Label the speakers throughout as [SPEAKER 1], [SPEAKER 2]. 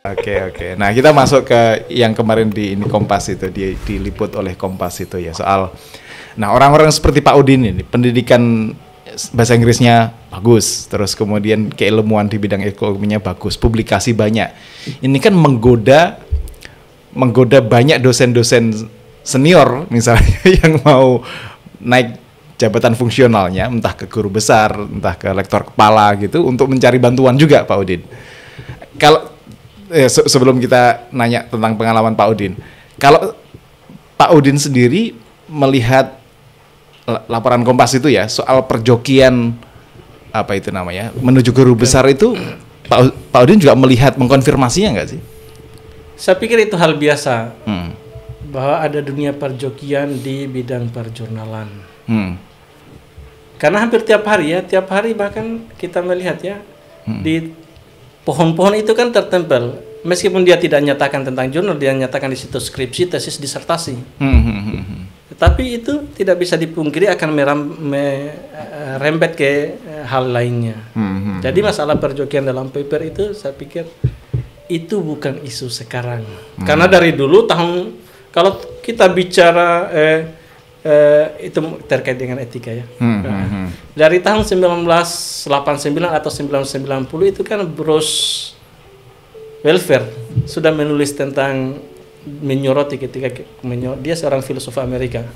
[SPEAKER 1] Oke. Nah, kita masuk ke yang kemarin di ini Kompas itu, diliput oleh Kompas itu ya, soal nah orang-orang seperti Pak Udin ini pendidikan bahasa Inggrisnya bagus, terus kemudian keilmuan di bidang ekonominya bagus, publikasi banyak. Ini kan menggoda banyak dosen-dosen senior misalnya yang mau naik jabatan fungsionalnya, entah ke guru besar, entah ke lektor kepala gitu, untuk mencari bantuan juga Pak Udin. Kalau sebelum kita nanya tentang pengalaman Pak Udin, kalau Pak Udin sendiri melihat laporan Kompas itu ya soal perjokian apa itu namanya menuju guru besar itu, Pak Udin juga melihat, mengkonfirmasinya nggak sih?
[SPEAKER 2] Saya pikir itu hal biasa bahwa ada dunia perjokian di bidang perjurnalan. Karena hampir tiap hari bahkan kita melihat ya di pohon-pohon itu kan tertempel, meskipun dia tidak nyatakan tentang jurnal, dia nyatakan di situ skripsi, tesis, disertasi. Tapi itu tidak bisa dipungkiri akan merembet ke hal lainnya. Jadi masalah perjokian dalam paper itu saya pikir itu bukan isu sekarang. Karena dari dulu kalau kita bicara itu terkait dengan etika ya. Dari tahun 1989 atau 1990 itu kan Bruce Welfare sudah menulis tentang menyoroti ketika dia seorang filsuf Amerika.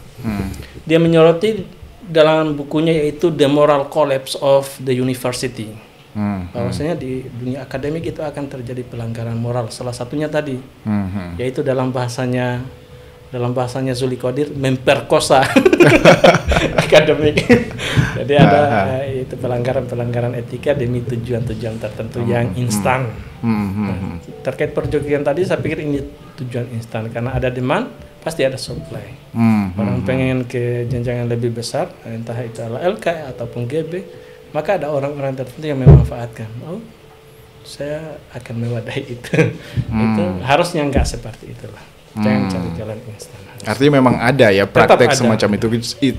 [SPEAKER 2] Dia menyoroti dalam bukunya yaitu The Moral Collapse of the University. Bahwasanya di dunia akademik itu akan terjadi pelanggaran moral. Salah satunya tadi yaitu dalam bahasanya Zuli Qadir memperkosa akademik. Jadi ada itu pelanggaran etika demi tujuan-tujuan tertentu yang instan. Terkait perjokian tadi saya pikir ini tujuan instan karena ada demand pasti ada supply. Orang pengen ke jenjang yang lebih besar, entah itu LK ataupun GB, maka ada orang-orang tertentu yang memanfaatkan. Oh, saya akan mewadahi itu. Itu harusnya enggak seperti itulah. Jangan cari jalan instan.
[SPEAKER 1] Artinya memang ada ya praktek semacam itu,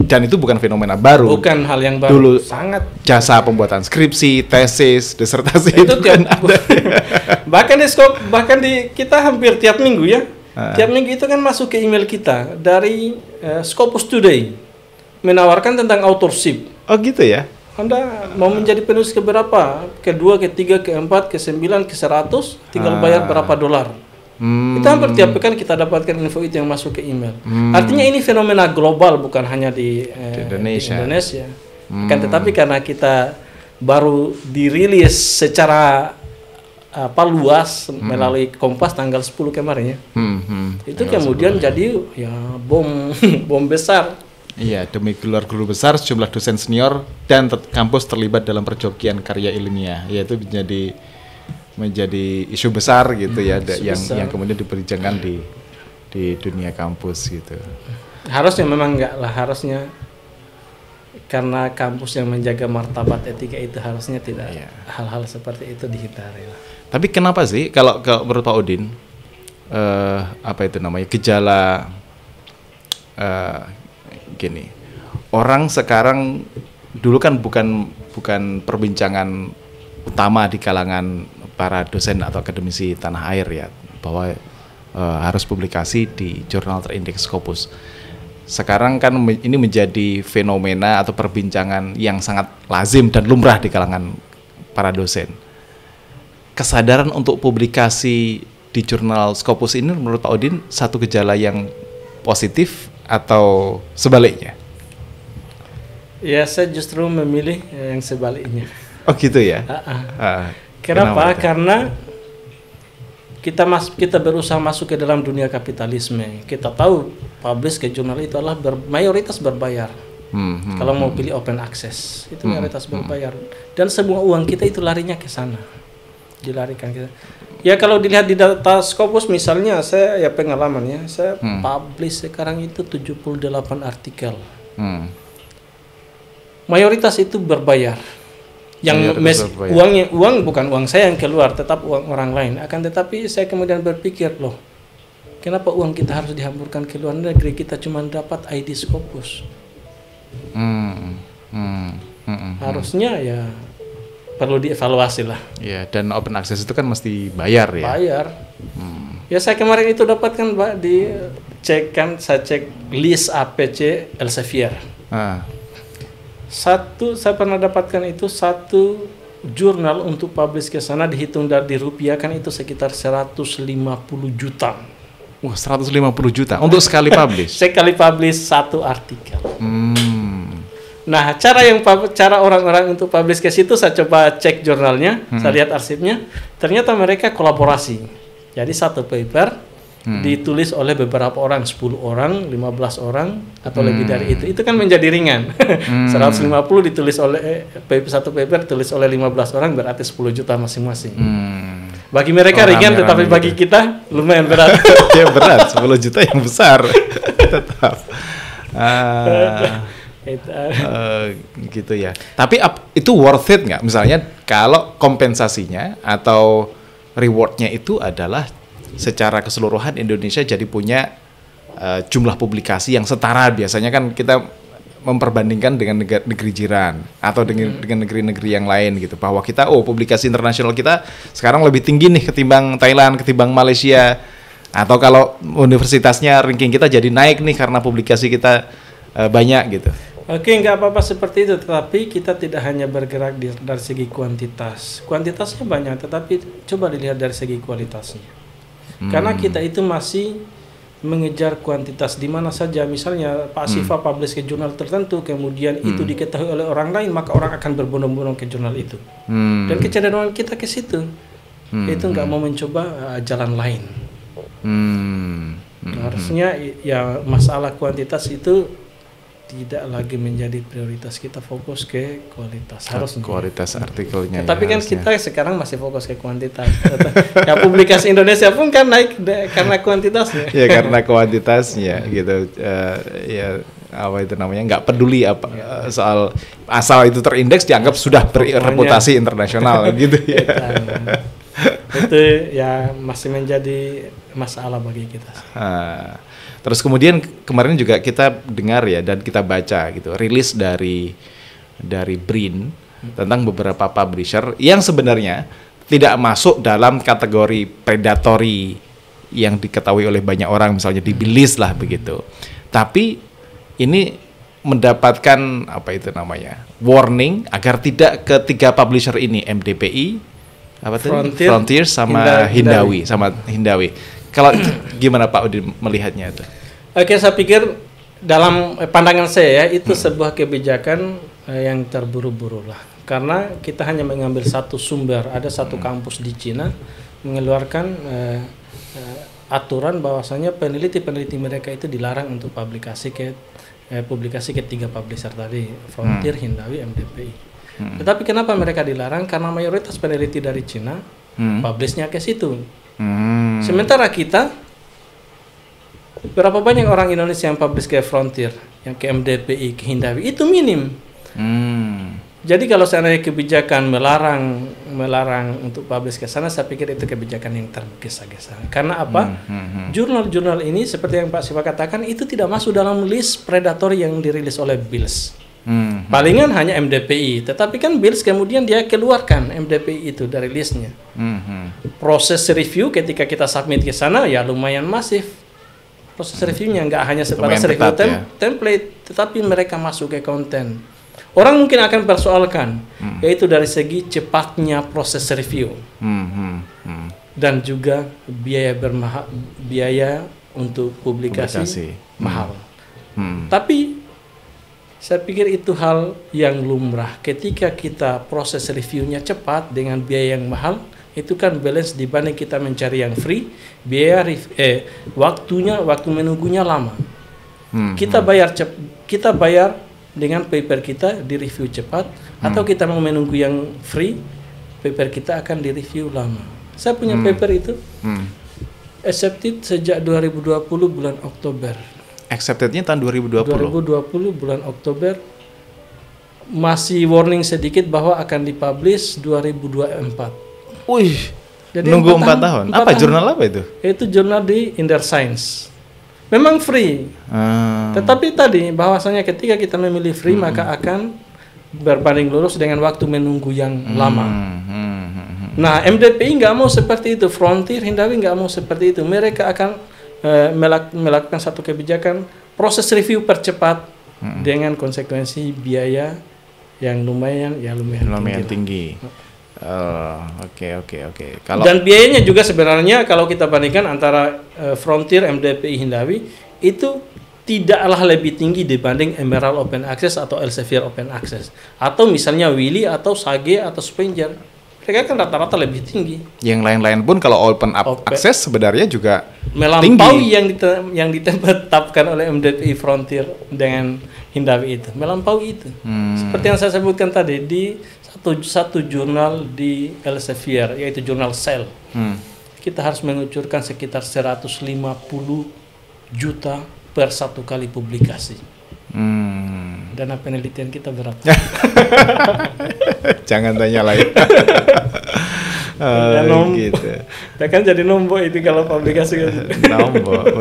[SPEAKER 1] dan itu bukan fenomena baru.
[SPEAKER 2] Bukan hal yang baru.
[SPEAKER 1] Dulu
[SPEAKER 2] sangat
[SPEAKER 1] jasa pembuatan skripsi, tesis, disertasi itu
[SPEAKER 2] tiap,
[SPEAKER 1] kan ada.
[SPEAKER 2] bahkan di kita hampir tiap minggu ya. Tiap minggu itu kan masuk ke email kita dari Scopus Today menawarkan tentang authorship.
[SPEAKER 1] Oh gitu ya.
[SPEAKER 2] Anda mau menjadi penulis keberapa? Kedua, ketiga, keempat, ke-9, ke-100, tinggal bayar berapa dolar. Itu hampir tiap pekan kita dapatkan info itu yang masuk ke email. Artinya ini fenomena global, bukan hanya di Indonesia. Tetapi karena kita baru dirilis secara luas melalui Kompas tanggal 10 kemarin ya. Itu kemudian 10. Jadi ya bom besar.
[SPEAKER 1] Iya, demi gelar guru besar, sejumlah dosen senior dan kampus terlibat dalam perjokian karya ilmiah, yaitu menjadi isu besar gitu ya, yang kemudian diperbincangkan di dunia kampus gitu.
[SPEAKER 2] Harusnya memang enggak lah, harusnya karena kampus yang menjaga martabat etika itu harusnya tidak hal-hal seperti itu dihindari lah.
[SPEAKER 1] Tapi kenapa sih kalau menurut Pak Udin apa itu namanya gejala gini, orang sekarang dulu kan bukan perbincangan utama di kalangan para dosen atau akademisi tanah air ya, bahwa harus publikasi di jurnal terindeks Scopus. Sekarang kan ini menjadi fenomena atau perbincangan yang sangat lazim dan lumrah di kalangan para dosen. Kesadaran untuk publikasi di jurnal Scopus ini menurut Pak Udin satu gejala yang positif atau sebaliknya?
[SPEAKER 2] Ya, saya justru memilih yang sebaliknya.
[SPEAKER 1] Oh gitu ya?
[SPEAKER 2] Kenapa? Karena kita berusaha masuk ke dalam dunia kapitalisme. Kita tahu publish ke jurnal itu adalah mayoritas berbayar. Kalau mau pilih open access itu mayoritas berbayar. Dan semua uang kita itu larinya ke sana, dilarikan kita. Ya kalau dilihat di data Scopus misalnya, saya pengalamannya, saya publish sekarang itu 78 artikel. Mayoritas itu berbayar. Yang uang bukan uang saya yang keluar, tetap uang orang lain. Akan tetapi saya kemudian berpikir, loh, kenapa uang kita harus dihamburkan ke luar negeri? Kita cuma dapat ID Scopus. Harusnya ya perlu dievaluasi lah.
[SPEAKER 1] Ya, dan open access itu kan mesti bayar ya.
[SPEAKER 2] Bayar. Ya saya kemarin itu dapatkan Pak saya cek list APC Elsevier. Saya pernah dapatkan itu satu jurnal untuk publish ke sana dihitung dari rupiah kan itu sekitar 150 juta.
[SPEAKER 1] Wah, 150 juta untuk sekali publish.
[SPEAKER 2] Sekali publish satu artikel. Nah, cara orang-orang untuk publish ke situ saya coba cek jurnalnya, saya lihat arsipnya, ternyata mereka kolaborasi. Jadi satu paper ditulis oleh beberapa orang, 10 orang, 15 orang, atau lebih dari itu. Itu kan menjadi ringan. 150 ditulis oleh satu paper ditulis oleh 15 orang berarti 10 juta masing-masing. Bagi mereka ringan, tetapi bagi kita lumayan berat.
[SPEAKER 1] Ya berat, 10 juta yang besar. Tetap. Gitu ya. Tapi itu worth it nggak? Misalnya kalau kompensasinya atau rewardnya itu adalah secara keseluruhan Indonesia jadi punya jumlah publikasi yang setara. Biasanya kan kita memperbandingkan dengan negeri jiran atau dengan negeri-negeri yang lain gitu, bahwa kita publikasi internasional kita sekarang lebih tinggi nih ketimbang Thailand, ketimbang Malaysia, atau kalau universitasnya ranking kita jadi naik nih karena publikasi kita banyak gitu.
[SPEAKER 2] Oke, nggak apa-apa seperti itu, tetapi kita tidak hanya bergerak dari segi kuantitas. Kuantitasnya banyak, tetapi coba dilihat dari segi kualitasnya. Karena kita itu masih mengejar kuantitas di mana saja. Misalnya Pak Siva publish ke jurnal tertentu, kemudian itu diketahui oleh orang lain, maka orang akan berbondong-bondong ke jurnal itu. Dan kecenderungan kita ke situ. Itu nggak mau mencoba jalan lain. Harusnya ya masalah kuantitas itu tidak lagi menjadi prioritas, kita fokus ke kualitas. Harusnya
[SPEAKER 1] kualitas artikelnya.
[SPEAKER 2] Tapi kan kita sekarang masih fokus ke kuantitas. Ya publikasi Indonesia pun kan naik karena kuantitasnya. Ya
[SPEAKER 1] karena kuantitasnya gitu. Ya apa itu namanya, nggak peduli apa soal asal itu terindeks dianggap sudah berreputasi internasional gitu ya.
[SPEAKER 2] Itu ya masih menjadi masalah bagi kita.
[SPEAKER 1] Terus kemudian kemarin juga kita dengar ya dan kita baca gitu rilis dari BRIN tentang beberapa publisher yang sebenarnya tidak masuk dalam kategori predatory yang diketahui oleh banyak orang, misalnya dibilis lah begitu. Tapi ini mendapatkan apa itu namanya warning agar tidak ketiga publisher ini, MDPI, Frontier sama Hindawi. Kalau gimana Pak Udin melihatnya itu?
[SPEAKER 2] Oke, saya pikir dalam pandangan saya ya, itu sebuah kebijakan yang terburu-buru lah. Karena kita hanya mengambil satu sumber, ada satu kampus di Cina mengeluarkan aturan bahwasanya peneliti-peneliti mereka itu dilarang untuk publikasi ke tiga publisher tadi, Frontier, Hindawi, MDPI. Tetapi kenapa mereka dilarang? Karena mayoritas peneliti dari Cina publishnya ke situ. Sementara kita, berapa banyak orang Indonesia yang publish ke Frontier, yang ke MDPI, ke Hindawi, itu minim. Jadi kalau seandainya kebijakan melarang untuk publish ke sana, saya pikir itu kebijakan yang tergesa-gesa. Karena apa? Jurnal-jurnal ini seperti yang Pak Siva katakan itu tidak masuk dalam list predator yang dirilis oleh BILS. Palingan hanya MDPI, tetapi kan BILS kemudian dia keluarkan MDPI itu dari listnya. Proses review ketika kita submit ke sana ya lumayan masif. Proses reviewnya nggak hanya sebatas review template, tetapi mereka masuk ke konten. Orang mungkin akan persoalkan, yaitu dari segi cepatnya proses review dan juga biaya untuk publikasi. Mahal. Tapi saya pikir itu hal yang lumrah. Ketika kita proses reviewnya cepat dengan biaya yang mahal, itu kan balance dibanding kita mencari yang free, waktu menunggunya lama. Kita bayar dengan paper kita di review cepat, atau kita mau menunggu yang free, paper kita akan di review lama. Saya punya paper itu accepted sejak 2020 bulan Oktober.
[SPEAKER 1] Acceptednya tahun 2020
[SPEAKER 2] bulan Oktober, masih warning sedikit bahwa akan dipublish 2024.
[SPEAKER 1] Wih, jadi nunggu 4 tahun. Apa tahun. Jurnal apa itu?
[SPEAKER 2] Itu jurnal di Inner Science. Memang free. Tetapi tadi bahwasanya ketika kita memilih free maka akan berbanding lurus dengan waktu menunggu yang lama. Nah, MDPI nggak mau seperti itu, Frontier, Hindawi nggak mau seperti itu. Mereka akan melakukan satu kebijakan proses review percepat dengan konsekuensi biaya yang lumayan
[SPEAKER 1] tinggi. Oke.
[SPEAKER 2] Dan biayanya juga sebenarnya kalau kita bandingkan antara Frontier, MDPI, Hindawi itu tidaklah lebih tinggi dibanding Emerald Open Access atau Elsevier Open Access atau misalnya Willy atau Sage atau Spenger. Mereka kan rata-rata lebih tinggi. Yang
[SPEAKER 1] lain-lain pun kalau open access sebenarnya juga
[SPEAKER 2] melampaui yang ditetapkan oleh MDPI, Frontier dengan Hindawi itu. Melampaui itu. Seperti yang saya sebutkan tadi di satu jurnal di Elsevier yaitu jurnal Cell. Kita harus mengucurkan sekitar 150 juta per satu kali publikasi. Dana penelitian kita berapa?
[SPEAKER 1] Jangan tanya lagi. Gitu.
[SPEAKER 2] Ya kan jadi nombok itu kalau publikasi.
[SPEAKER 1] Nombok,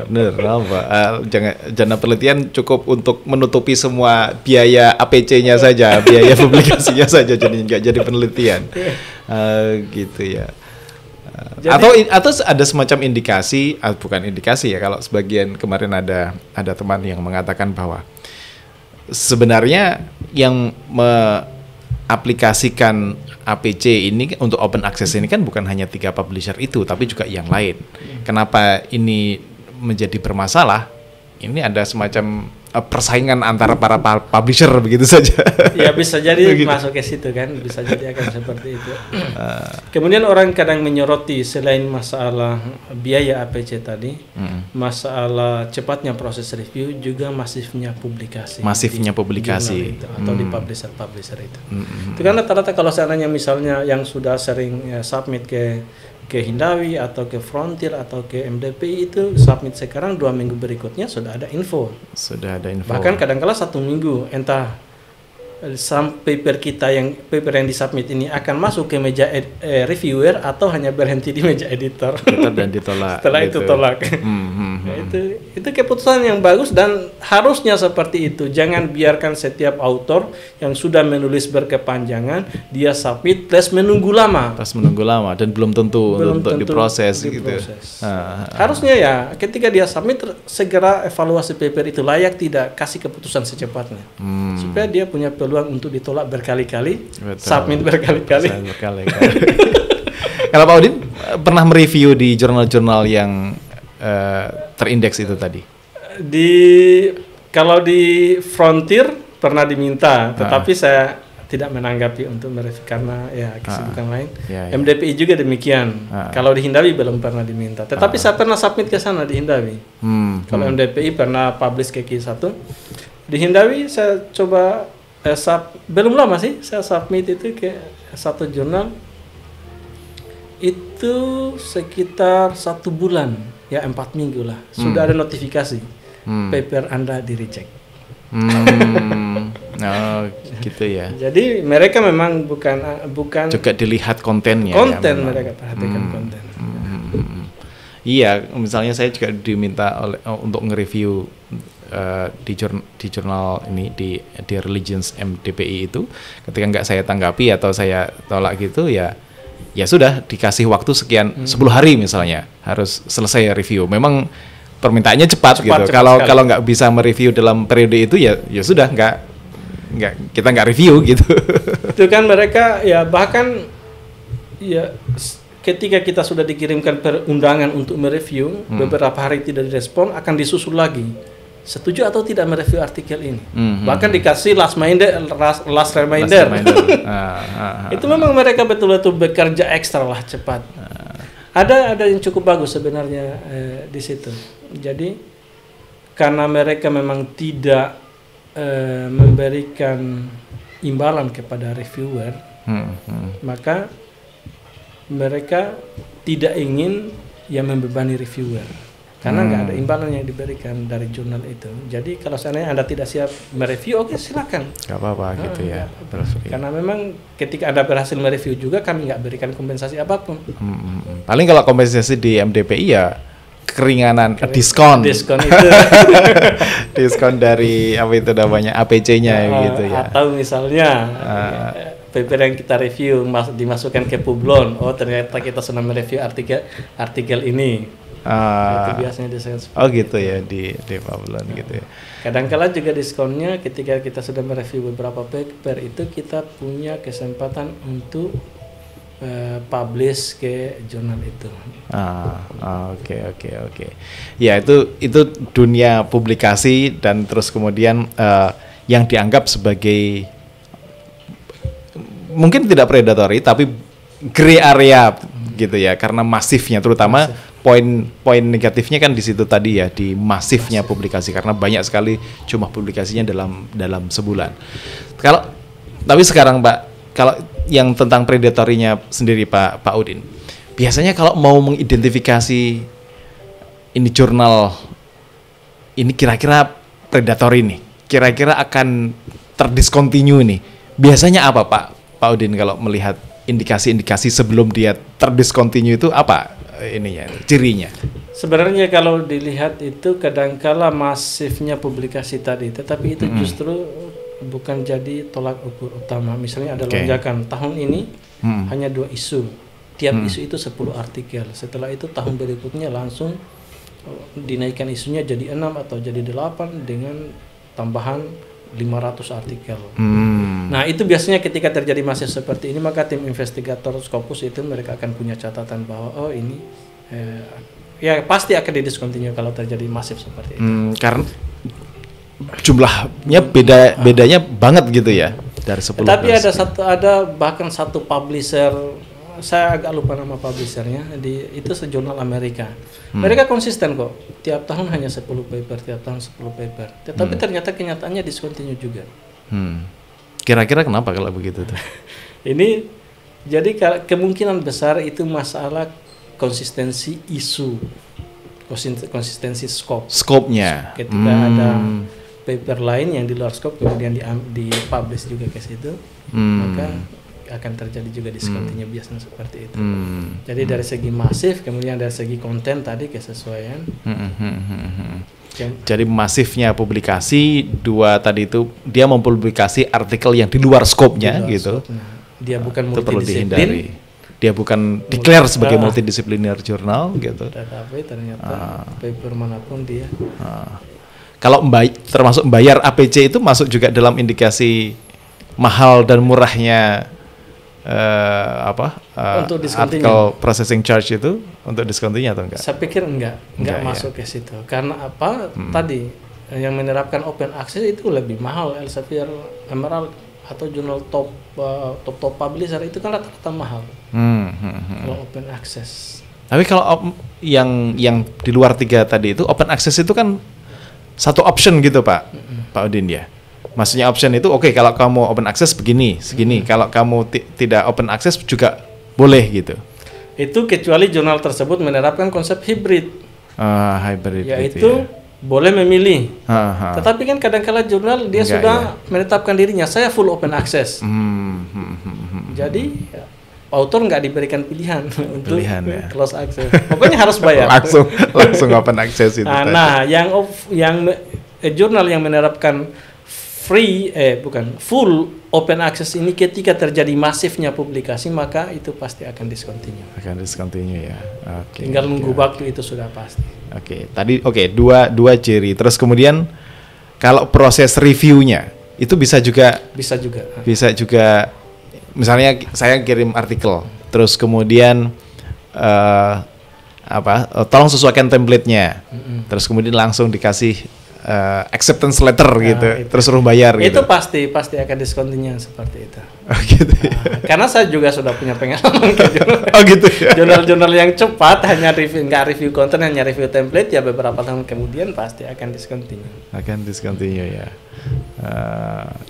[SPEAKER 1] bener nombok. Dana penelitian cukup untuk menutupi semua biaya APC-nya saja, biaya publikasinya saja, jadi nggak jadi penelitian. Gitu ya. Jadi, atau ada semacam indikasi, bukan indikasi ya, kalau sebagian kemarin ada teman yang mengatakan bahwa sebenarnya yang aplikasikan APC ini untuk open access ini kan bukan hanya 3 publisher itu, tapi juga yang lain. Kenapa ini menjadi bermasalah? Ini ada semacam persaingan antara para publisher begitu saja.
[SPEAKER 2] Ya bisa jadi masuk ke situ kan, bisa jadi akan seperti itu. Kemudian orang kadang menyoroti selain masalah biaya APC tadi, masalah cepatnya proses review juga masifnya publikasi. Itu, atau di publisher itu. Itu kan rata-rata kalau seandainya misalnya yang sudah sering submit ke Hindawi atau ke Frontier atau ke MDPI itu submit sekarang 2 minggu berikutnya sudah ada info. Bahkan kadang-kala 1 minggu entah paper yang disubmit ini akan masuk ke meja reviewer atau hanya berhenti di meja editor
[SPEAKER 1] dan ditolak.
[SPEAKER 2] Setelah itu tolak. Nah, itu keputusan yang bagus dan harusnya seperti itu. Jangan biarkan setiap autor yang sudah menulis berkepanjangan dia submit plus menunggu lama
[SPEAKER 1] dan belum tentu untuk diproses gitu.
[SPEAKER 2] Harusnya ya ketika dia submit segera evaluasi paper itu layak tidak, kasih keputusan secepatnya supaya dia punya peluang untuk ditolak berkali-kali, submit berkali-kali.
[SPEAKER 1] Kalau Pak Udin pernah mereview di jurnal-jurnal yang terindeks itu tadi?
[SPEAKER 2] Kalau di Frontier pernah diminta, tetapi saya tidak menanggapi untuk mereview karena ya kesibukan lain. MDPI juga demikian. Kalau di Hindawi belum pernah diminta, tetapi saya pernah submit ke sana di Hindawi. Kalau MDPI pernah publish ke Q1, di Hindawi saya coba belum lama sih saya submit itu ke satu jurnal itu sekitar 1 bulan ya 4 minggu lah sudah ada notifikasi paper Anda di reject.
[SPEAKER 1] Oh gitu ya.
[SPEAKER 2] Jadi mereka memang bukan
[SPEAKER 1] juga dilihat kontennya.
[SPEAKER 2] Mereka perhatikan konten.
[SPEAKER 1] Iya, misalnya saya juga diminta untuk nge-review di jurnal ini di Religions MDPI itu, ketika nggak saya tanggapi atau saya tolak gitu ya sudah dikasih waktu sekian 10 hari misalnya harus selesai review. Memang permintaannya cepat gitu. Kalau nggak bisa mereview dalam periode itu ya sudah kita nggak review gitu.
[SPEAKER 2] Itu kan mereka ya bahkan ya ketika kita sudah dikirimkan undangan untuk mereview beberapa hari tidak direspon akan disusul lagi. Setuju atau tidak mereview artikel ini? Bahkan dikasih last reminder. Itu memang mereka betul-betul bekerja ekstra lah cepat. Ada yang cukup bagus sebenarnya di situ. Jadi karena mereka memang tidak memberikan imbalan kepada reviewer, maka mereka tidak ingin membebani reviewer. Karena nggak ada imbalan yang diberikan dari jurnal itu. Jadi kalau seandainya Anda tidak siap mereview, oke silakan.
[SPEAKER 1] Nggak apa-apa gitu ya.
[SPEAKER 2] Karena memang ketika Anda berhasil mereview juga kami nggak berikan kompensasi apapun.
[SPEAKER 1] Paling kalau kompensasi di MDPI ya keringanan, diskon
[SPEAKER 2] itu
[SPEAKER 1] diskon dari apa itu namanya APC-nya gitu ya.
[SPEAKER 2] Atau misalnya paper yang kita review dimasukkan ke Publon, oh ternyata kita sudah mereview artikel ini. Itu biasanya diskon.
[SPEAKER 1] Gitu ya di Publon gitu ya.
[SPEAKER 2] Kadang-kala juga diskonnya ketika kita sudah mereview beberapa paper itu kita punya kesempatan untuk publish ke jurnal itu. Oke.
[SPEAKER 1] Ya itu dunia publikasi dan terus kemudian yang dianggap sebagai mungkin tidak predatory tapi gray area gitu ya, karena masifnya, terutama poin negatifnya kan di situ tadi ya, di masifnya publikasi, karena banyak sekali jumlah publikasinya dalam sebulan. Tapi sekarang Pak, kalau yang tentang predatorinya sendiri Pak Udin, biasanya kalau mau mengidentifikasi ini jurnal ini kira-kira predatory nih, kira-kira akan terdiscontinue nih, biasanya apa Pak Udin kalau melihat indikasi-indikasi sebelum dia terdiscontinue itu apa ininya, cirinya?
[SPEAKER 2] Sebenarnya kalau dilihat itu kadangkala masifnya publikasi tadi, tetapi itu justru bukan jadi tolak ukur utama. Misalnya ada lonjakan tahun ini hanya 2 isu, tiap isu itu 10 artikel. Setelah itu tahun berikutnya langsung dinaikkan isunya jadi 6 atau jadi 8 dengan tambahan 500 artikel. Nah itu biasanya ketika terjadi masif seperti ini, maka tim investigator Scopus itu mereka akan punya catatan bahwa ini ya pasti akan didiscontinue kalau terjadi masif seperti itu.
[SPEAKER 1] Karena jumlahnya bedanya banget gitu ya dari 10.
[SPEAKER 2] Tapi ada bahkan satu publisher, saya agak lupa nama publishernya, itu sejurnal Amerika. Mereka konsisten kok, tiap tahun hanya 10 paper, tiap tahun 10 paper. Tetapi ternyata kenyataannya discontinue juga.
[SPEAKER 1] Kira-kira kenapa kalau begitu tuh?
[SPEAKER 2] Ini jadi kemungkinan besar itu masalah konsistensi isu, konsistensi scope-nya. Ketika ada paper lain yang di luar scope kemudian di-publish juga ke situ, maka akan terjadi juga discontinue biasanya seperti itu. Jadi dari segi masif, kemudian dari segi konten tadi kesesuaian.
[SPEAKER 1] Jadi masifnya publikasi, 2 tadi itu dia mempublikasi artikel yang di luar scope-nya gitu.
[SPEAKER 2] Dia bukan
[SPEAKER 1] itu perlu
[SPEAKER 2] multidisiplin.
[SPEAKER 1] dihindari. Dia bukan declare sebagai multidisipliner jurnal gitu.
[SPEAKER 2] Tetapi ternyata paper manapun dia.
[SPEAKER 1] Kalau termasuk membayar APC itu masuk juga dalam indikasi mahal dan murahnya
[SPEAKER 2] untuk
[SPEAKER 1] artikel processing charge itu untuk diskontinya atau enggak?
[SPEAKER 2] Saya pikir enggak masuk ke situ. Karena apa? Tadi yang menerapkan open access itu lebih mahal. Elsevier, Emerald atau jurnal top publisher itu kan rata-rata mahal. Kalau open access.
[SPEAKER 1] Tapi kalau yang di luar 3 tadi itu open access itu kan satu option gitu Pak Udin ya. Maksudnya option itu kalau kamu open access begini, segini. Kalau kamu tidak open access juga boleh gitu. Itu
[SPEAKER 2] kecuali jurnal tersebut menerapkan konsep hybrid.
[SPEAKER 1] Hybrid.
[SPEAKER 2] Yaitu boleh memilih. Tetapi kan kadang-kala jurnal dia sudah menetapkan dirinya, saya full open access. Jadi author nggak diberikan pilihan untuk close access. Pokoknya harus bayar.
[SPEAKER 1] langsung open access itu.
[SPEAKER 2] Nah, yang jurnal yang menerapkan full open access ini ketika terjadi masifnya publikasi, maka itu pasti akan discontinue.
[SPEAKER 1] Ya.
[SPEAKER 2] Tinggal nunggu waktu, itu sudah pasti.
[SPEAKER 1] Tadi dua ciri. Terus kemudian kalau proses reviewnya itu bisa juga. Misalnya saya kirim artikel, terus kemudian tolong sesuaikan template-nya, terus kemudian langsung dikasih acceptance letter gitu, terus suruh bayar gitu.
[SPEAKER 2] Itu pasti akan discontinue seperti itu.
[SPEAKER 1] Gitu.
[SPEAKER 2] Karena saya juga sudah punya pengalaman
[SPEAKER 1] gitu ya.
[SPEAKER 2] Jurnal-jurnal yang cepat hanya review konten, hanya review template, ya beberapa tahun kemudian pasti akan discontinue. Ya.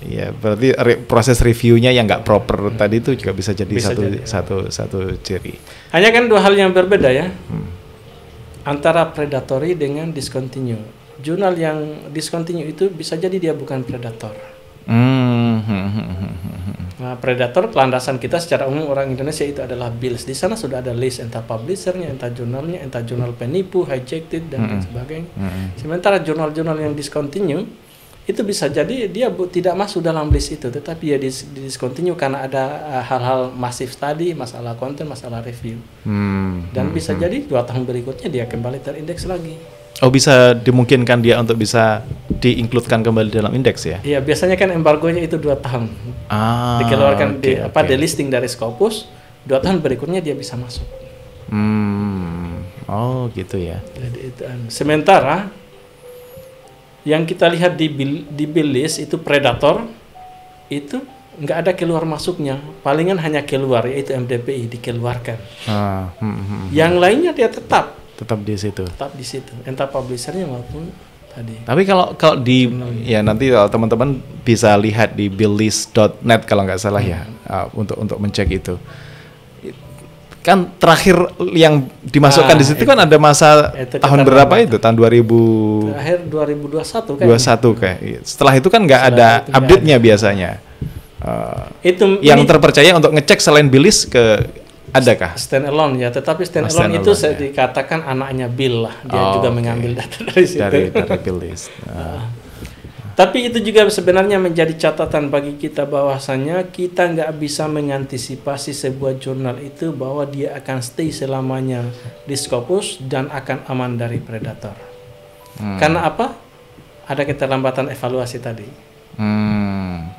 [SPEAKER 2] Ya berarti proses reviewnya yang nggak proper tadi itu juga bisa jadi satu ciri. Hanya kan 2 hal yang berbeda ya, antara predatory dengan discontinue. Jurnal yang discontinue itu bisa jadi dia bukan predator. Nah, Predator landasan kita secara umum orang Indonesia itu adalah Bills. Di sana sudah ada list entah publishernya, entah jurnalnya, entah jurnal penipu, hijacked dan lain sebagainya. Sementara jurnal-jurnal yang discontinue itu bisa jadi dia tidak masuk dalam list itu, tetapi dia discontinue karena ada hal-hal masif tadi, masalah konten, masalah review. Dan bisa jadi 2 tahun berikutnya dia kembali terindeks lagi.
[SPEAKER 1] Oh, bisa dimungkinkan dia untuk bisa di-include-kan kembali dalam indeks ya?
[SPEAKER 2] Iya, biasanya kan embargonya itu 2 tahun. Dikeluarkan delisting dari Scopus, 2 tahun berikutnya dia bisa masuk.
[SPEAKER 1] Oh, gitu ya.
[SPEAKER 2] Jadi itu sementara yang kita lihat di bill list itu Predator itu nggak ada keluar masuknya, palingan hanya keluar yaitu MDPI dikeluarkan. Yang lainnya dia tetap
[SPEAKER 1] di situ.
[SPEAKER 2] Tetap di situ, entah publishernya maupun tadi.
[SPEAKER 1] Tapi kalau di ya nanti kalau teman-teman bisa lihat di billlist.net kalau nggak salah ya, untuk mencek itu. Kan terakhir yang dimasukkan di situ kan ada masa tahun berapa itu? Tahun 2000
[SPEAKER 2] terakhir 2021 kan.
[SPEAKER 1] 21 kayak. Setelah itu kan nggak ada update-nya biasanya. Itu yang terpercaya untuk ngecek selain billlist adakah?
[SPEAKER 2] Standalone ya, tetapi standalone itu saya dikatakan anaknya Bill lah, dia juga mengambil data dari situ. Dari
[SPEAKER 1] Bill list.
[SPEAKER 2] Tapi itu juga sebenarnya menjadi catatan bagi kita bahwasanya kita nggak bisa mengantisipasi sebuah jurnal itu bahwa dia akan stay selamanya di Scopus dan akan aman dari predator. Karena apa? Ada keterlambatan evaluasi tadi.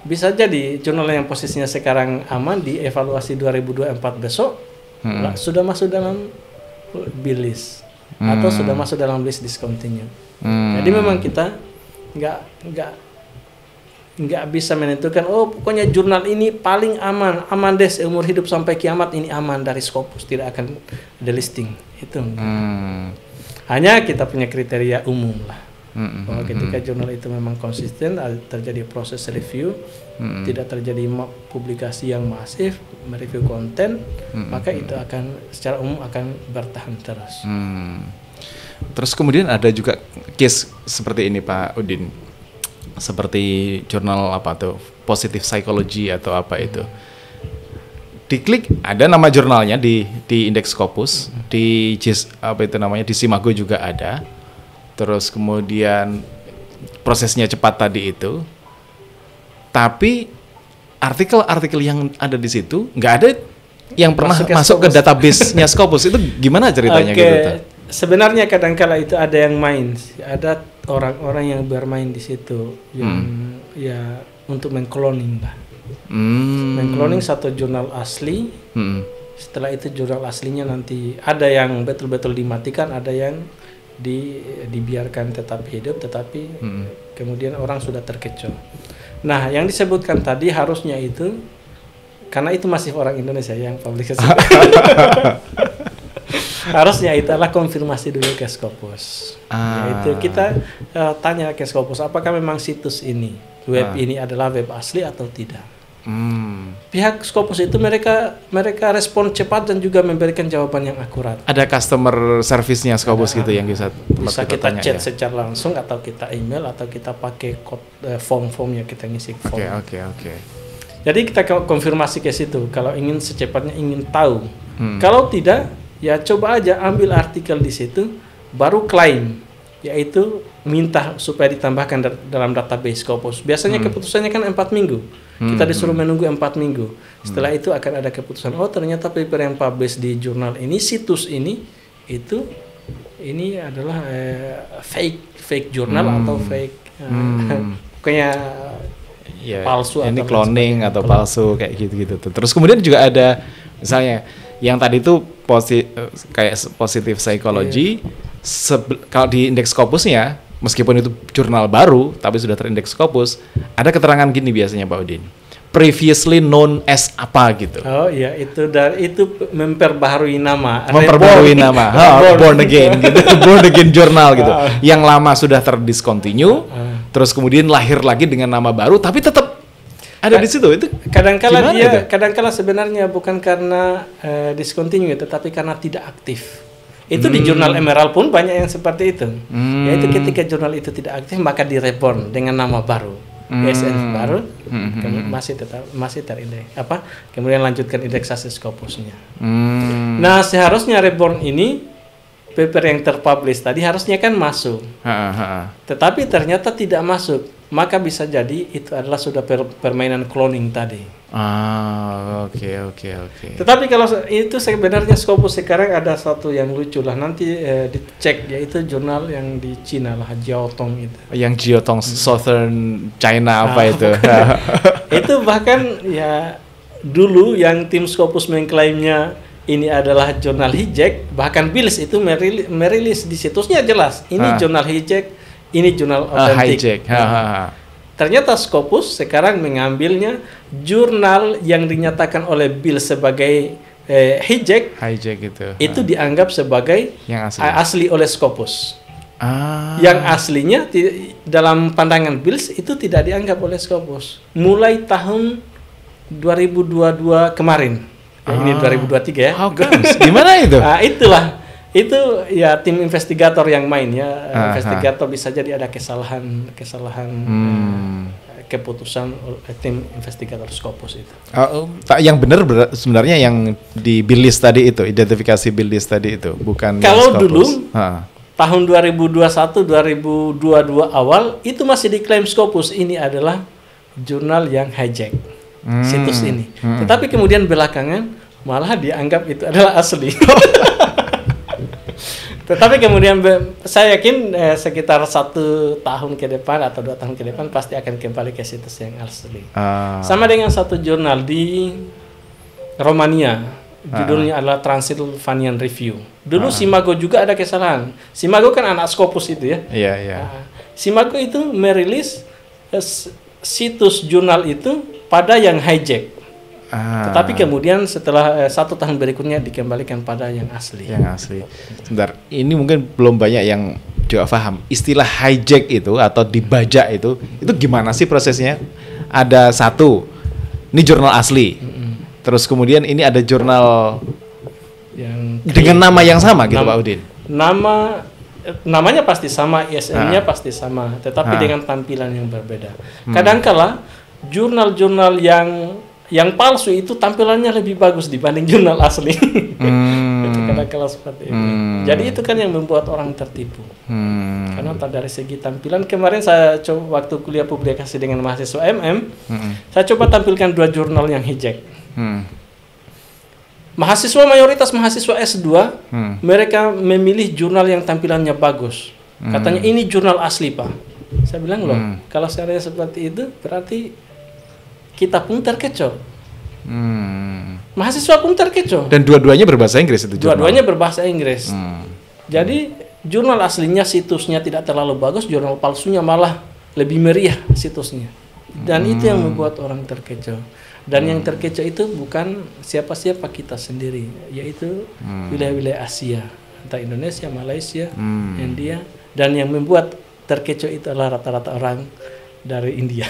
[SPEAKER 2] Bisa jadi jurnal yang posisinya sekarang aman di evaluasi 2024 besok sudah masuk dalam bill list atau sudah masuk dalam list discontinue. Jadi memang kita nggak bisa menentukan pokoknya jurnal ini paling aman deh seumur hidup sampai kiamat ini aman dari Scopus, tidak akan delisting itu. Hanya kita punya kriteria umum lah. Bahwa ketika jurnal itu memang konsisten, terjadi proses review, tidak terjadi publikasi yang masif, mereview konten, maka itu akan secara umum akan bertahan terus.
[SPEAKER 1] Terus kemudian ada juga case seperti ini Pak Udin, seperti jurnal apa tuh, Positive Psychology atau apa itu. Diklik ada nama jurnalnya di indeks Scopus, di di Simago juga ada. Terus kemudian prosesnya cepat tadi itu, tapi artikel-artikel yang ada di situ nggak ada yang pernah masuk ke database-nya Scopus. Itu gimana ceritanya gitu?
[SPEAKER 2] Sebenarnya kadang-kala itu ada yang main, ada orang-orang yang bermain di situ, yang ya untuk mengcloning lah, mengcloning satu jurnal asli. Setelah itu jurnal aslinya nanti ada yang betul-betul dimatikan, ada yang dibiarkan tetap hidup, tetapi kemudian orang sudah terkecoh. Nah, yang disebutkan tadi harusnya itu karena itu masih orang Indonesia yang publikasi. Harusnya itu adalah konfirmasi dulu ke Scopus. Yaitu kita tanya ke Scopus apakah memang situs ini, web ini adalah web asli atau tidak. Pihak Scopus itu mereka respon cepat dan juga memberikan jawaban yang akurat. Ada
[SPEAKER 1] customer service-nya Scopus gitu yang bisa
[SPEAKER 2] kita chat secara langsung atau kita email atau kita pakai form-form yang kita ngisi form.
[SPEAKER 1] Oke.
[SPEAKER 2] Jadi kita konfirmasi ke situ kalau ingin secepatnya ingin tahu. Kalau tidak, ya coba aja ambil artikel di situ baru klaim, yaitu minta supaya ditambahkan dalam database Scopus. Biasanya keputusannya kan 4 minggu. Kita disuruh menunggu 4 minggu. Setelah itu akan ada keputusan. Ternyata paper yang publish di jurnal ini, situs ini, ini adalah fake jurnal atau fake, pokoknya palsu.
[SPEAKER 1] Ini cloning atau palsu kayak gitu-gitu. Terus kemudian juga ada misalnya yang tadi itu kayak Positive Psychology. Kalau di indeks Scopusnya, meskipun itu jurnal baru, tapi sudah terindeks Scopus, ada keterangan gini biasanya Pak Udin. Previously known as apa gitu.
[SPEAKER 2] Oh iya, itu memperbaharui nama.
[SPEAKER 1] Born again gitu. Born again jurnal gitu. Yang lama sudah terdiskontinu, terus kemudian lahir lagi dengan nama baru, tapi tetap ada di situ. Itu
[SPEAKER 2] kadang-kala sebenarnya bukan karena discontinue, tetapi karena tidak aktif. Itu di jurnal Emerald pun banyak yang seperti itu. Yaitu ketika jurnal itu tidak aktif maka di reborn dengan nama baru. ISN baru, masih terindeks kemudian lanjutkan indeksasi Scopusnya. Nah, seharusnya Reborn ini paper yang terpublish tadi harusnya kan masuk, tetapi ternyata tidak masuk, maka bisa jadi itu adalah sudah permainan cloning tadi.
[SPEAKER 1] Oke.
[SPEAKER 2] Tetapi kalau itu sebenarnya Scopus sekarang ada satu yang lucu lah, nanti dicek, yaitu jurnal yang di Cina lah, Jiaotong itu.
[SPEAKER 1] Yang Jiaotong Southern China apa itu?
[SPEAKER 2] Itu bahkan ya dulu yang tim Scopus mengklaimnya ini adalah jurnal hijack, bahkan Bills itu merilis di situsnya jelas, ini jurnal hijack, ini jurnal otentik. Ternyata Scopus sekarang mengambilnya jurnal yang dinyatakan oleh Bill sebagai hijack itu dianggap sebagai yang asli oleh Scopus. Yang aslinya dalam pandangan Bill itu tidak dianggap oleh Scopus. Mulai tahun 2022 kemarin. Ini 2023 ya.
[SPEAKER 1] Gimana itu?
[SPEAKER 2] Itulah. Itu ya tim investigator yang main ya. Investigator bisa jadi ada kesalahan keputusan tim investigator Scopus itu.
[SPEAKER 1] Yang benar sebenarnya yang di Bill list tadi itu, identifikasi Bill list tadi itu, bukan
[SPEAKER 2] kalau dulu tahun 2021 2022 awal itu masih diklaim Scopus ini adalah jurnal yang hijack situs ini. Tetapi kemudian belakangan malah dianggap itu adalah asli. Tetapi kemudian saya yakin sekitar 1 tahun ke depan atau 2 tahun ke depan pasti akan kembali ke situs yang asli. Sama dengan satu jurnal di Romania, judulnya adalah Transylvanian Review. Dulu Simago juga ada kesalahan. Simago kan anak Scopus itu ya.
[SPEAKER 1] Iya.
[SPEAKER 2] Simago itu merilis situs jurnal itu pada yang hijack. Tetapi kemudian setelah 1 tahun berikutnya dikembalikan pada yang asli.
[SPEAKER 1] Sebentar, ini mungkin belum banyak yang juga paham. Istilah hijack itu atau dibajak itu gimana sih prosesnya? Ada satu, ini jurnal asli. Terus kemudian ini ada jurnal yang dengan nama yang sama gitu, Pak Udin.
[SPEAKER 2] Namanya pasti sama, ISN-nya pasti sama, tetapi dengan tampilan yang berbeda. Kadangkala jurnal-jurnal yang palsu itu tampilannya lebih bagus dibanding jurnal asli. Itu kadang-kala seperti itu. Jadi itu kan yang membuat orang tertipu. Karena dari segi tampilan, kemarin saya coba waktu kuliah publikasi dengan mahasiswa saya coba tampilkan 2 jurnal yang hijack. Mayoritas mahasiswa S2 mereka memilih jurnal yang tampilannya bagus. Katanya ini jurnal asli, Pak. Saya bilang loh, kalau seandainya seperti itu berarti kita pun terkecoh. Mahasiswa pun terkecoh.
[SPEAKER 1] Dan dua-duanya berbahasa Inggris itu jurnal.
[SPEAKER 2] Dua-duanya berbahasa Inggris. Jadi jurnal aslinya situsnya tidak terlalu bagus, jurnal palsunya malah lebih meriah situsnya. Dan itu yang membuat orang terkecoh. Dan yang terkecoh itu bukan siapa-siapa, kita sendiri, yaitu wilayah-wilayah Asia, entah Indonesia, Malaysia, India. Dan yang membuat terkecoh itu adalah rata-rata orang dari India.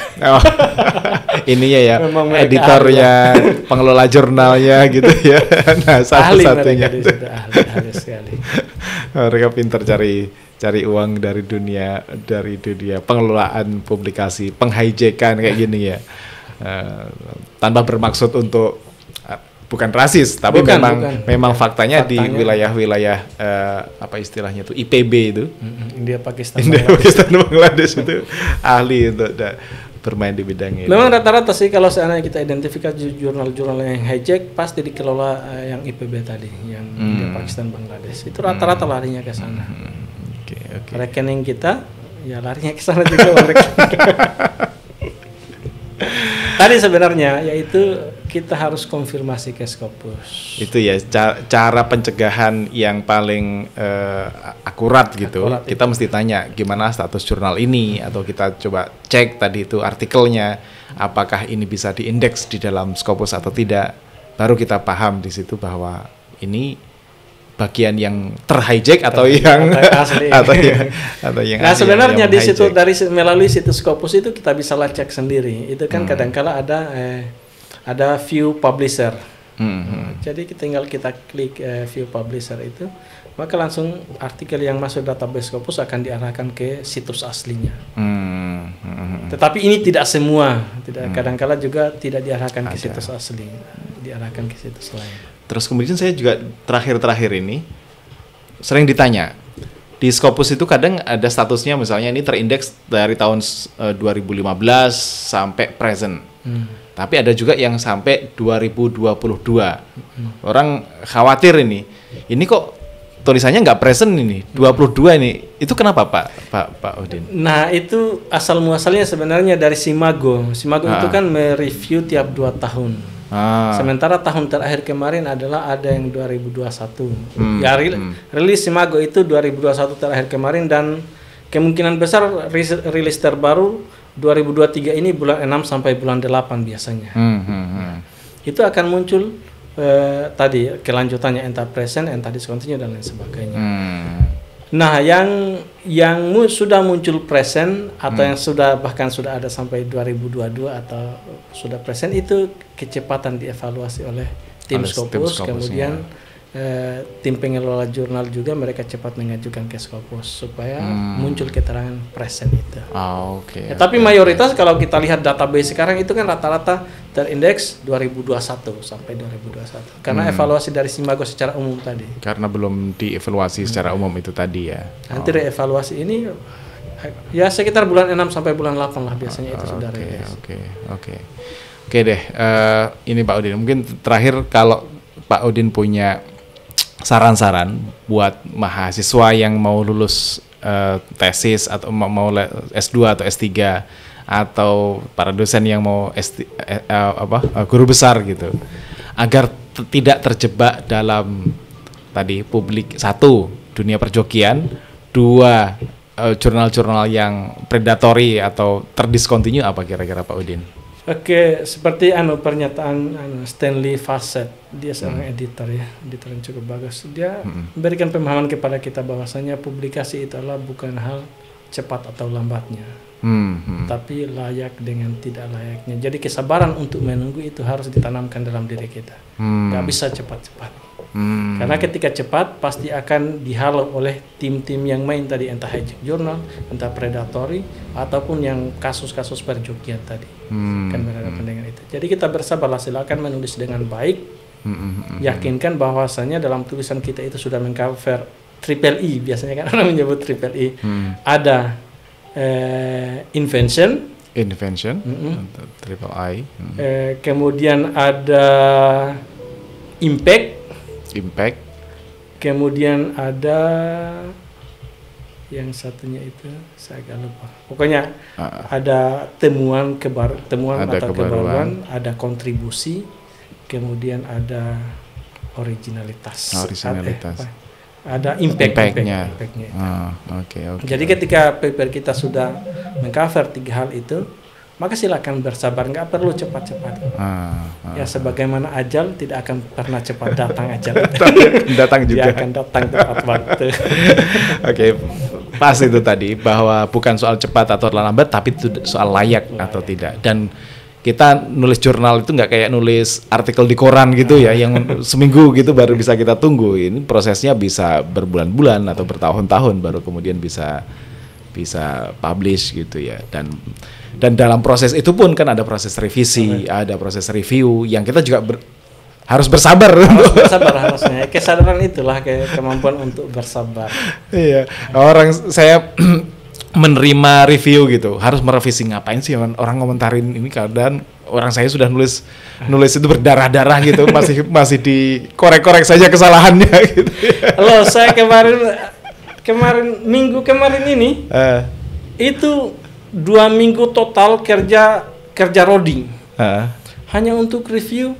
[SPEAKER 2] Ininya ya, editornya, pengelola jurnalnya gitu ya. Nah, satu-satunya ahli sekali.
[SPEAKER 1] Mereka pintar cari uang dari dunia pengelolaan publikasi, penghijackan kayak gini ya. Tanpa bermaksud untuk bukan rasis, tapi memang faktanya di wilayah-wilayah apa istilahnya itu IPB itu,
[SPEAKER 2] India Pakistan
[SPEAKER 1] Bangladesh itu ahli untuk bermain di bidang ini.
[SPEAKER 2] Memang rata-rata sih kalau seandainya kita identifikasi jurnal-jurnal yang hijack pasti dikelola yang IPB tadi, yang India Pakistan Bangladesh itu rata-rata larinya ke sana. Rekening kita ya larinya ke sana juga. Tadi sebenarnya yaitu kita harus konfirmasi ke Scopus.
[SPEAKER 1] Itu ya cara pencegahan yang paling akurat gitu. Kita mesti tanya gimana status jurnal ini, atau kita coba cek tadi itu artikelnya apakah ini bisa diindeks di dalam Scopus atau tidak. Baru kita paham di situ bahwa ini bagian yang terhijack atau yang
[SPEAKER 2] asli.
[SPEAKER 1] atau yang
[SPEAKER 2] nah sebenarnya di situ melalui situs Scopus itu kita bisa lacak sendiri. Itu kan kadang-kala ada view publisher. Jadi tinggal kita klik view publisher itu, maka langsung artikel yang masuk database Scopus akan diarahkan ke situs aslinya. Tetapi ini tidak semua, kadang-kala juga tidak diarahkan ke situs asli, diarahkan ke situs lain.
[SPEAKER 1] Terus kemudian saya juga terakhir ini sering ditanya, di Scopus itu kadang ada statusnya misalnya ini terindeks dari tahun 2015 sampai present. Tapi ada juga yang sampai 2022. Orang khawatir ini kok tulisannya nggak present ini, 22 ini. Itu kenapa Pak Udin?
[SPEAKER 2] Nah, itu asal muasalnya sebenarnya dari Simago. Simago itu kan mereview tiap 2 tahun. Sementara tahun terakhir kemarin adalah ada yang 2021. Ya, rilis Simago itu 2021 terakhir kemarin, dan kemungkinan besar rilis terbaru 2023 ini bulan 6 sampai bulan 8 biasanya. Itu akan muncul tadi kelanjutannya, entah present, entah discontinue dan lain sebagainya. Nah, yang sudah muncul present atau yang bahkan sudah ada sampai 2022 atau sudah present, itu kecepatan dievaluasi oleh tim Scopus, kemudian tim pengelola jurnal juga mereka cepat mengajukan ke Scopus supaya muncul keterangan present itu. Tapi mayoritas kalau kita lihat database sekarang itu kan rata-rata terindeks 2021 sampai 2021 karena evaluasi dari Simago secara umum tadi.
[SPEAKER 1] Karena belum dievaluasi secara umum itu tadi ya.
[SPEAKER 2] Nanti reevaluasi ini ya sekitar bulan 6 sampai bulan 8 lah biasanya itu sudah rilis.
[SPEAKER 1] Oke deh. Ini Pak Udin, mungkin terakhir kalau Pak Udin punya saran-saran buat mahasiswa yang mau lulus tesis atau mau S2 atau S3 atau para dosen yang mau guru besar gitu, agar tidak terjebak dalam tadi publik, 1 dunia perjokian, 2 jurnal-jurnal yang predatory atau terdiscontinue, apa kira-kira Pak Udin?
[SPEAKER 2] Oke, seperti pernyataan Stanley Fawcett, dia seorang editor yang cukup bagus. Dia memberikan pemahaman kepada kita bahwasanya publikasi itu adalah bukan hal cepat atau lambatnya, tapi layak dengan tidak layaknya. Jadi kesabaran untuk menunggu itu harus ditanamkan dalam diri kita. Gak bisa cepat-cepat. Karena ketika cepat pasti akan dihalau oleh tim-tim yang main tadi, entah hijack jurnal, entah predatory, ataupun yang kasus-kasus perjokian tadi. Kan berhadapan dengan itu. Jadi kita bersabarlah, silakan menulis dengan baik. Yakinkan bahwasanya dalam tulisan kita itu sudah mengcover triple E, biasanya kan orang menyebut triple E. Ada invention, triple I. Kemudian ada impact. Kemudian ada yang satunya itu saya agak lupa. Pokoknya ada temuan atau kebaruan, ada kontribusi, kemudian ada originalitas. Ada impactnya. Jadi ketika paper kita sudah mengcover 3 hal itu, maka silakan bersabar, nggak perlu cepat-cepat. Ya sebagaimana ajal tidak akan pernah cepat datang ajal.
[SPEAKER 1] Datang juga.
[SPEAKER 2] Dia akan datang tepat waktu.
[SPEAKER 1] Pas itu tadi bahwa bukan soal cepat atau lambat, tapi itu soal layak atau tidak. Dan kita nulis jurnal itu nggak kayak nulis artikel di koran gitu ya, yang seminggu gitu baru bisa kita tunggu. Ini prosesnya bisa berbulan-bulan atau bertahun-tahun baru kemudian bisa publish gitu ya. Dan dalam proses itu pun kan ada proses revisi, ada proses review yang kita juga harus bersabar.
[SPEAKER 2] Harusnya. Kesadaran itulah kemampuan untuk bersabar.
[SPEAKER 1] Iya, saya menerima review gitu, harus merevisi, ngapain sih orang ngomentarin ini, keadaan orang saya sudah nulis itu berdarah-darah gitu, masih dikorek-korek saja kesalahannya gitu.
[SPEAKER 2] Loh, saya minggu kemarin ini itu 2 minggu total kerja roading hanya untuk review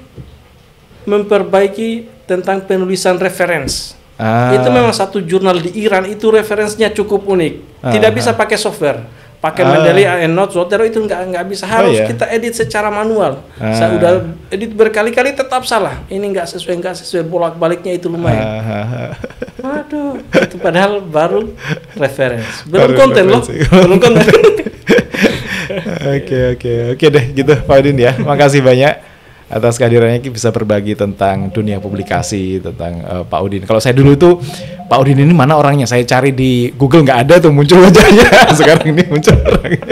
[SPEAKER 2] memperbaiki tentang penulisan reference. Itu memang satu jurnal di Iran itu referensinya cukup unik, tidak bisa pakai software, pakai Mendeley, EndNote, Zotero itu nggak bisa, harus kita edit secara manual. Saya udah edit berkali-kali tetap salah, ini nggak sesuai bolak-baliknya itu lumayan. Waduh, itu padahal baru reference, belum konten loh, belum konten.
[SPEAKER 1] Oke deh gitu Pak Udin ya, makasih banyak atas kehadirannya, bisa berbagi tentang dunia publikasi, tentang Pak Udin. Kalau saya dulu tuh Pak Udin ini mana orangnya, saya cari di Google nggak ada tuh muncul wajahnya. Sekarang ini muncul orangnya.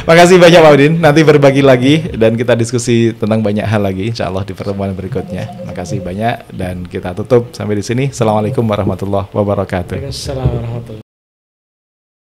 [SPEAKER 1] Makasih banyak Pak Udin. Nanti berbagi lagi dan kita diskusi tentang banyak hal lagi insya Allah di pertemuan berikutnya. Makasih banyak dan kita tutup sampai di sini. Assalamualaikum warahmatullahi wabarakatuh.
[SPEAKER 2] Waalaikumsalam warahmatullahi